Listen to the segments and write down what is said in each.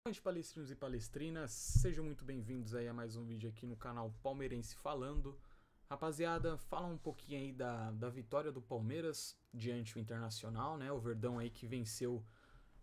Boa noite, palestrinos e palestrinas, sejam muito bem-vindos aí a mais um vídeo aqui no canal Palmeirense Falando. Rapaziada, fala um pouquinho aí da vitória do Palmeiras diante do Internacional, né? O Verdão aí que venceu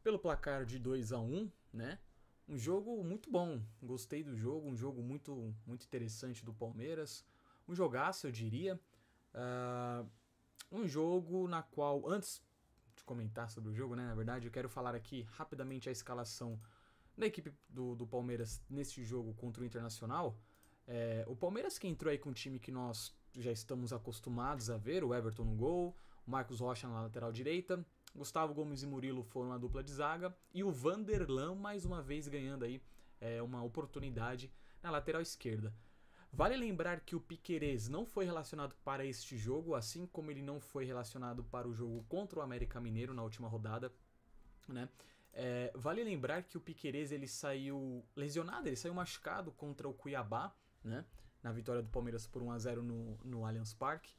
pelo placar de 2-1, né? Um jogo muito bom, gostei do jogo, um jogo muito interessante do Palmeiras. Um jogaço, eu diria. Um jogo na qual, antes de comentar sobre o jogo, né? Na verdade, eu quero falar aqui rapidamente a escalação da equipe do Palmeiras nesse jogo contra o Internacional. O Palmeiras que entrou aí com um time que nós já estamos acostumados a ver, o Everton no gol, o Marcos Rocha na lateral direita, Gustavo Gomes e Murilo foram a dupla de zaga, e o Vanderlan mais uma vez ganhando aí uma oportunidade na lateral esquerda. Vale lembrar que o Piquerez não foi relacionado para este jogo, assim como ele não foi relacionado para o jogo contra o América Mineiro na última rodada, né? Vale lembrar que o Piquerez ele saiu lesionado, ele saiu machucado contra o Cuiabá, né? Na vitória do Palmeiras por 1-0 no Allianz Parque.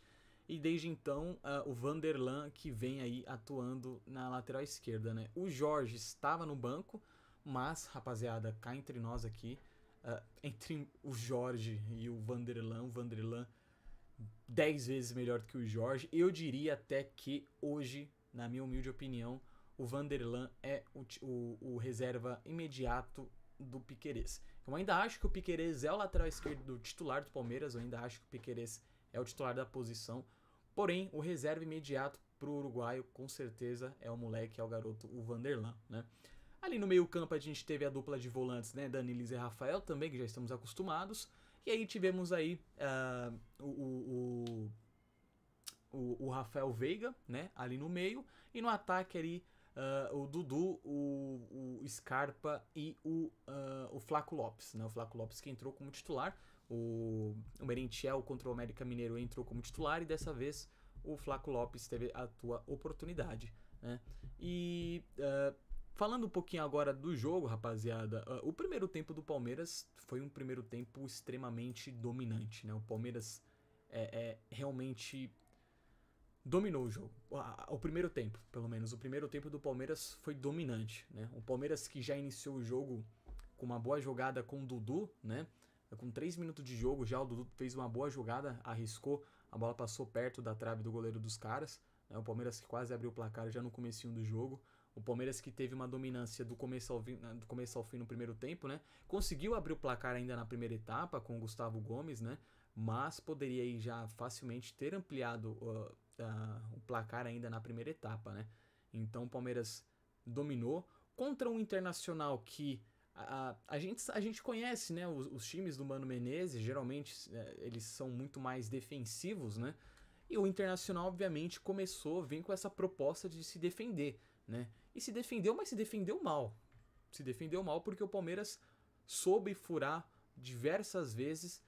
E desde então, o Vanderlan que vem aí atuando na lateral esquerda, né? O Jorge estava no banco, mas, rapaziada, cá entre nós aqui, entre o Jorge e o Vanderlan 10 vezes melhor do que o Jorge. Eu diria até que hoje, na minha humilde opinião, o Vanderlan é o reserva imediato do Piquerez. Eu ainda acho que o Piquerez é o lateral esquerdo do titular do Palmeiras, eu ainda acho que o Piquerez é o titular da posição, porém o reserva imediato pro uruguaio com certeza é o moleque, é o garoto, o Vanderlan, né? Ali no meio campo a gente teve a dupla de volantes, né, Danilis e Rafael também, que já estamos acostumados, e aí tivemos aí o Rafael Veiga, né, ali no meio, e no ataque ali o Dudu, o Scarpa e o Flaco Lopes, né, o Flaco Lopes que entrou como titular, o Merentiel contra o América Mineiro entrou como titular e dessa vez o Flaco Lopes teve a tua oportunidade, né, e falando um pouquinho agora do jogo, rapaziada, o primeiro tempo do Palmeiras foi um primeiro tempo extremamente dominante, né, o Palmeiras realmente dominou o jogo. O primeiro tempo, pelo menos. O primeiro tempo do Palmeiras foi dominante, né? O Palmeiras que já iniciou o jogo com uma boa jogada com o Dudu, né? Com 3 minutos de jogo já o Dudu fez uma boa jogada, arriscou, a bola passou perto da trave do goleiro dos caras, né? O Palmeiras que quase abriu o placar já no comecinho do jogo. O Palmeiras que teve uma dominância do começo ao fim no primeiro tempo, né? Conseguiu abrir o placar ainda na primeira etapa com o Gustavo Gomes, né? Mas poderia aí já facilmente ter ampliado o placar ainda na primeira etapa, né? Então o Palmeiras dominou contra um Internacional que a gente conhece, né? Os times do Mano Menezes, geralmente eles são muito mais defensivos, né? E o Internacional, obviamente, vem com essa proposta de se defender, né? E se defendeu, mas se defendeu mal. Se defendeu mal porque o Palmeiras soube furar diversas vezes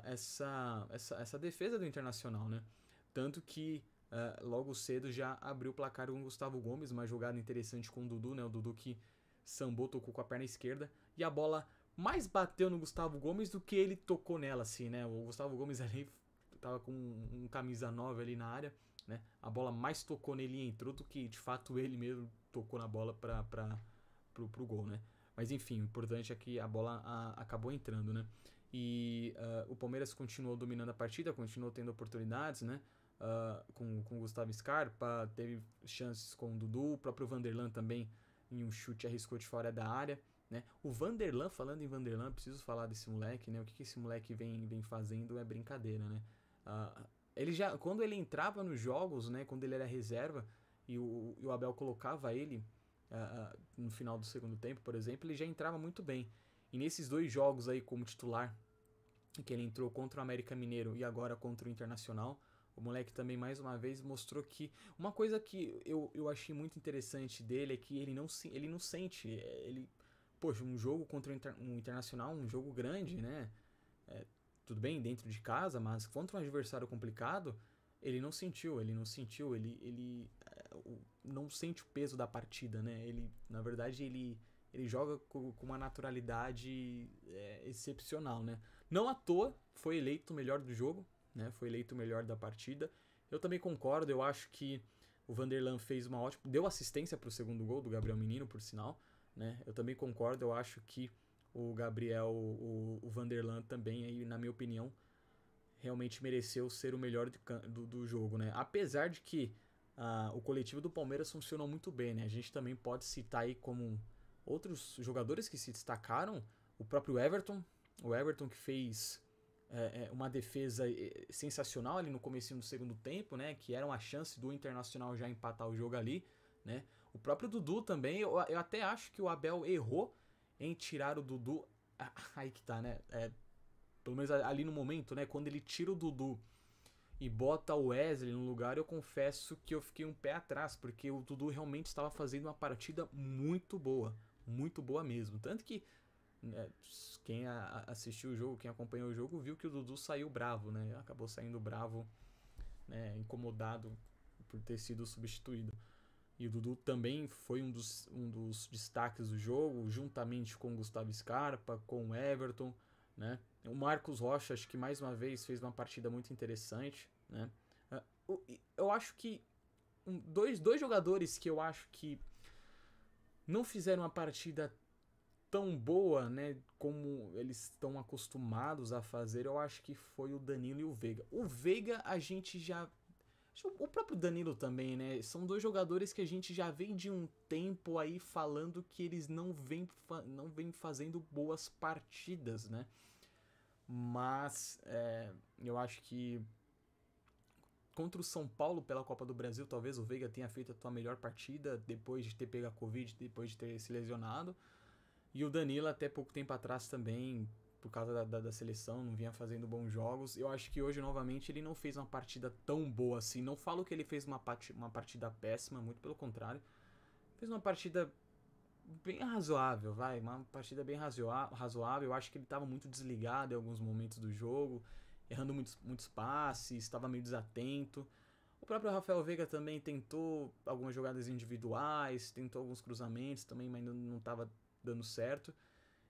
essa defesa do Internacional, né? Tanto que logo cedo já abriu o placar com o Gustavo Gomes, uma jogada interessante com o Dudu, né? O Dudu que sambou, tocou com a perna esquerda e a bola mais bateu no Gustavo Gomes do que ele tocou nela, assim, né? O Gustavo Gomes ali tava com um camisa 9 ali na área, né? A bola mais tocou nele e entrou do que de fato ele mesmo tocou na bola pro gol, né? Mas enfim, o importante é que a bola acabou entrando, né? E o Palmeiras continuou dominando a partida, continuou tendo oportunidades, né? Com o Gustavo Scarpa, teve chances com o Dudu, o próprio Vanderlan também em um chute arriscou de fora da área, né? O Vanderlan, falando em Vanderlan, preciso falar desse moleque, né? O que esse moleque vem fazendo é brincadeira, né? Ele já, quando ele entrava nos jogos, né? Quando ele era reserva e o Abel colocava ele no final do segundo tempo, por exemplo, ele já entrava muito bem. E nesses 2 jogos aí como titular, que ele entrou contra o América Mineiro e agora contra o Internacional, o moleque também mais uma vez mostrou que uma coisa que eu achei muito interessante dele é que ele não sente, poxa, um jogo contra um Internacional, um jogo grande, né? Tudo bem, dentro de casa, mas contra um adversário complicado, ele não sentiu, ele não sente o peso da partida, né? Na verdade, ele joga com uma naturalidade excepcional, né? Não à toa foi eleito o melhor do jogo, né? Foi eleito o melhor da partida. Eu também concordo, eu acho que o Vanderlan fez uma ótima... Deu assistência para o segundo gol do Gabriel Menino, por sinal. né? Eu também concordo, eu acho que o Gabriel, o Vanderlan também, aí, na minha opinião, realmente mereceu ser o melhor do jogo, né? Apesar de que o coletivo do Palmeiras funcionou muito bem, né? A gente também pode citar aí como outros jogadores que se destacaram, o próprio Everton, o Everton que fez uma defesa sensacional ali no comecinho do segundo tempo, né? Que era uma chance do Internacional já empatar o jogo ali, né? O próprio Dudu também, eu até acho que o Abel errou em tirar o Dudu. Aí que tá, né? Pelo menos ali no momento, né? Quando ele tira o Dudu e bota o Wesley no lugar, eu confesso que eu fiquei um pé atrás, porque o Dudu realmente estava fazendo uma partida muito boa mesmo. Tanto que né, quem assistiu o jogo, quem acompanhou o jogo, viu que o Dudu saiu bravo, né? Acabou saindo bravo, né? Incomodado por ter sido substituído. E o Dudu também foi um dos destaques do jogo, juntamente com o Gustavo Scarpa, com o Everton, né? O Marcos Rocha, acho que mais uma vez fez uma partida muito interessante, né? Eu acho que dois jogadores que eu acho que não fizeram uma partida tão boa, né, como eles estão acostumados a fazer, eu acho que foi o Danilo e o Veiga. O Veiga a gente já o próprio Danilo também, né? São dois jogadores que a gente já vem de um tempo aí falando que eles não vêm fazendo boas partidas, né? Mas eu acho que contra o São Paulo pela Copa do Brasil, talvez o Veiga tenha feito a sua melhor partida depois de ter pego a Covid, depois de ter se lesionado. E o Danilo até pouco tempo atrás também, por causa da seleção, não vinha fazendo bons jogos. Eu acho que hoje, novamente, ele não fez uma partida tão boa assim. Não falo que ele fez uma partida péssima, muito pelo contrário. Fez uma partida bem razoável, vai. Uma partida bem razoável. Eu acho que ele estava muito desligado em alguns momentos do jogo, errando muitos passes, estava meio desatento. O próprio Rafael Veiga também tentou algumas jogadas individuais, tentou alguns cruzamentos também, mas não estava dando certo.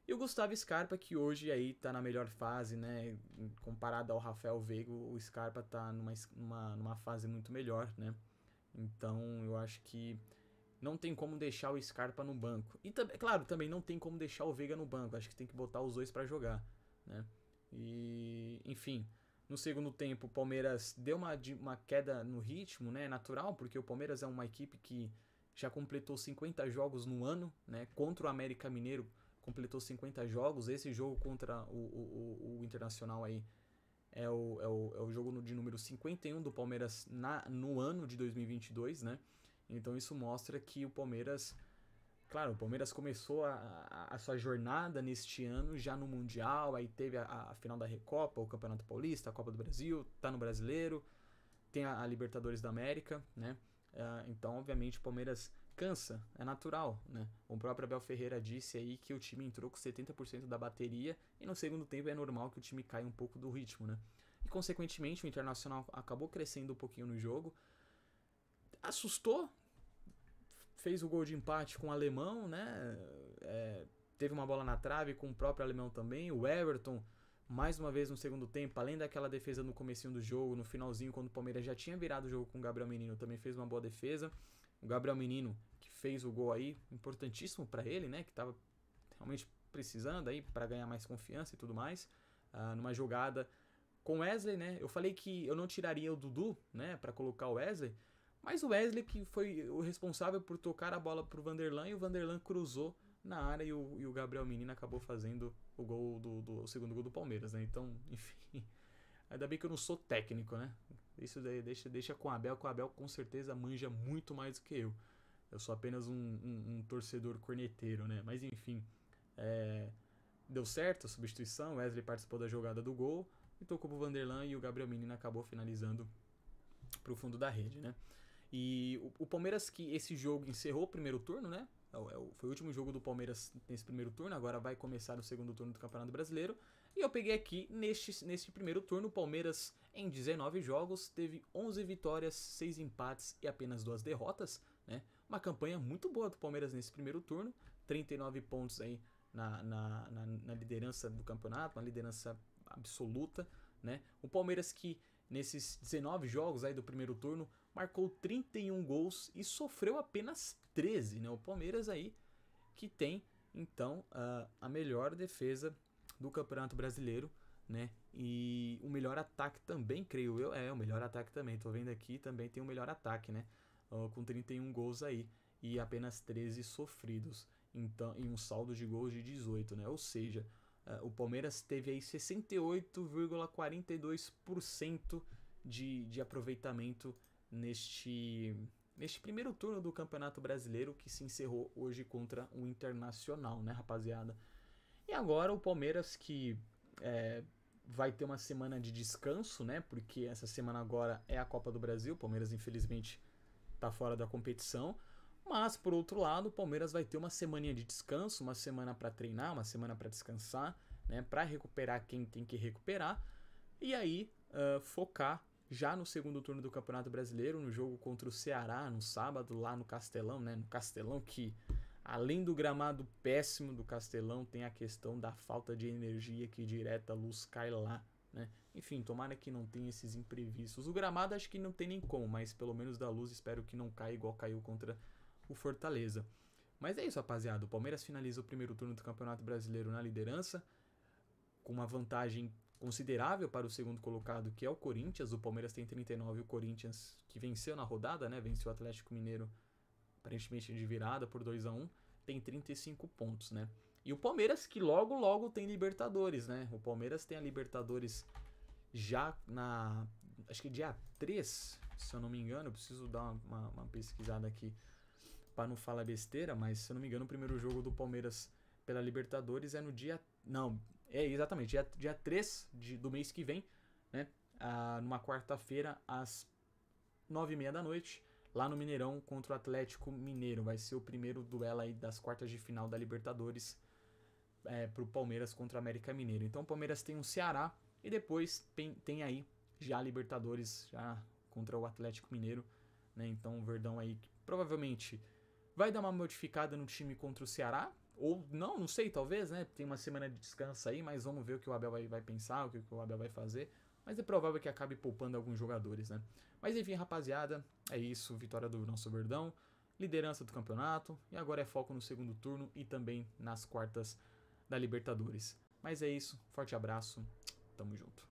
E o Gustavo Scarpa, que hoje aí tá na melhor fase, né? Comparado ao Rafael Veiga, o Scarpa tá numa fase muito melhor, né? Então eu acho que não tem como deixar o Scarpa no banco. E claro, também não tem como deixar o Veiga no banco. Acho que tem que botar os dois para jogar, né? E, enfim, no segundo tempo o Palmeiras deu uma queda no ritmo, né? Natural, porque o Palmeiras é uma equipe que já completou 50 jogos no ano, né? Contra o América Mineiro completou 50 jogos. Esse jogo contra o Internacional aí é o jogo de número 51 do Palmeiras no ano de 2022, né? Então isso mostra que o Palmeiras, claro, o Palmeiras começou a sua jornada neste ano já no Mundial, aí teve a final da Recopa, o Campeonato Paulista, a Copa do Brasil, tá no Brasileiro, tem a Libertadores da América, né? Então, obviamente, o Palmeiras cansa, é natural, né? O próprio Abel Ferreira disse aí que o time entrou com 70% da bateria e no segundo tempo é normal que o time caia um pouco do ritmo, né? E, consequentemente, o Internacional acabou crescendo um pouquinho no jogo, assustou, fez o gol de empate com o Alemão, né? Teve uma bola na trave com o próprio Alemão também, o Everton mais uma vez no segundo tempo, além daquela defesa no comecinho do jogo, no finalzinho, quando o Palmeiras já tinha virado o jogo com o Gabriel Menino, também fez uma boa defesa. O Gabriel Menino, que fez o gol aí, importantíssimo para ele, né? Que tava realmente precisando aí para ganhar mais confiança e tudo mais. Numa jogada com o Wesley, né? Eu falei que eu não tiraria o Dudu, né? Para colocar o Wesley, mas o Wesley que foi o responsável por tocar a bola pro Vanderlan e o Vanderlan cruzou na área e o Gabriel Menino acabou fazendo o gol o segundo gol do Palmeiras, né? Então, enfim, ainda bem que eu não sou técnico, né? Isso deixa com o Abel, que o Abel com certeza manja muito mais do que eu. Eu sou apenas um torcedor corneteiro, né? Mas enfim, deu certo a substituição, o Wesley participou da jogada do gol e tocou pro Vanderlan e o Gabriel Menino acabou finalizando pro fundo da rede, né? E o Palmeiras, que esse jogo encerrou o primeiro turno, né? Foi o último jogo do Palmeiras nesse primeiro turno, agora vai começar o segundo turno do Campeonato Brasileiro. E eu peguei aqui, neste primeiro turno, o Palmeiras, em 19 jogos, teve 11 vitórias, 6 empates e apenas 2 derrotas, né? Uma campanha muito boa do Palmeiras nesse primeiro turno, 39 pontos aí na liderança do campeonato, uma liderança absoluta, né? O Palmeiras que, nesses 19 jogos aí do primeiro turno, marcou 31 gols e sofreu apenas 13, né? O Palmeiras aí que tem, então, a melhor defesa do Campeonato Brasileiro, né? E o melhor ataque também, creio eu. O melhor ataque também. Tô vendo aqui, também tem o melhor ataque, né? Com 31 gols aí e apenas 13 sofridos. Então, em um saldo de gols de 18, né? Ou seja, o Palmeiras teve aí 68,42% de aproveitamento neste primeiro turno do Campeonato Brasileiro, que se encerrou hoje contra o Internacional, né, rapaziada? E agora o Palmeiras, que vai ter uma semana de descanso, né? Porque essa semana agora é a Copa do Brasil. O Palmeiras, infelizmente, tá fora da competição. Mas, por outro lado, o Palmeiras vai ter uma semaninha de descanso, uma semana para treinar, uma semana para descansar, né? Para recuperar quem tem que recuperar. E aí, focar já no segundo turno do Campeonato Brasileiro, no jogo contra o Ceará, no sábado, lá no Castelão, né? No Castelão que, além do gramado péssimo do Castelão, tem a questão da falta de energia, que direta a luz cai lá, né? Enfim, tomara que não tenha esses imprevistos. O gramado acho que não tem nem como, mas pelo menos da luz espero que não caia igual caiu contra o Fortaleza. Mas é isso, rapaziada. O Palmeiras finaliza o primeiro turno do Campeonato Brasileiro na liderança, com uma vantagem considerável para o segundo colocado, que é o Corinthians. O Palmeiras tem 39 e o Corinthians, que venceu na rodada, né? Venceu o Atlético Mineiro aparentemente de virada por 2-1, tem 35 pontos, né? E o Palmeiras, que logo, logo tem Libertadores, né? O Palmeiras tem a Libertadores já na... acho que dia 3, se eu não me engano. Eu preciso dar uma pesquisada aqui para não falar besteira, mas se eu não me engano, o primeiro jogo do Palmeiras pela Libertadores é no dia... Não, exatamente, dia 3 do mês que vem, né? Numa quarta-feira, às 9h30 da noite, lá no Mineirão contra o Atlético Mineiro. Vai ser o primeiro duelo aí das quartas de final da Libertadores pro Palmeiras contra o América Mineiro. Então o Palmeiras tem um Ceará e depois tem aí já a Libertadores já contra o Atlético Mineiro, né? Então o Verdão aí provavelmente vai dar uma modificada no time contra o Ceará, ou não sei, talvez, né? Tem uma semana de descanso aí, mas vamos ver o que o Abel vai pensar, o que o Abel vai fazer. Mas é provável que acabe poupando alguns jogadores, né? Mas enfim, rapaziada, é isso. Vitória do nosso Verdão, liderança do campeonato, e agora é foco no segundo turno e também nas quartas da Libertadores. Mas é isso, forte abraço, tamo junto.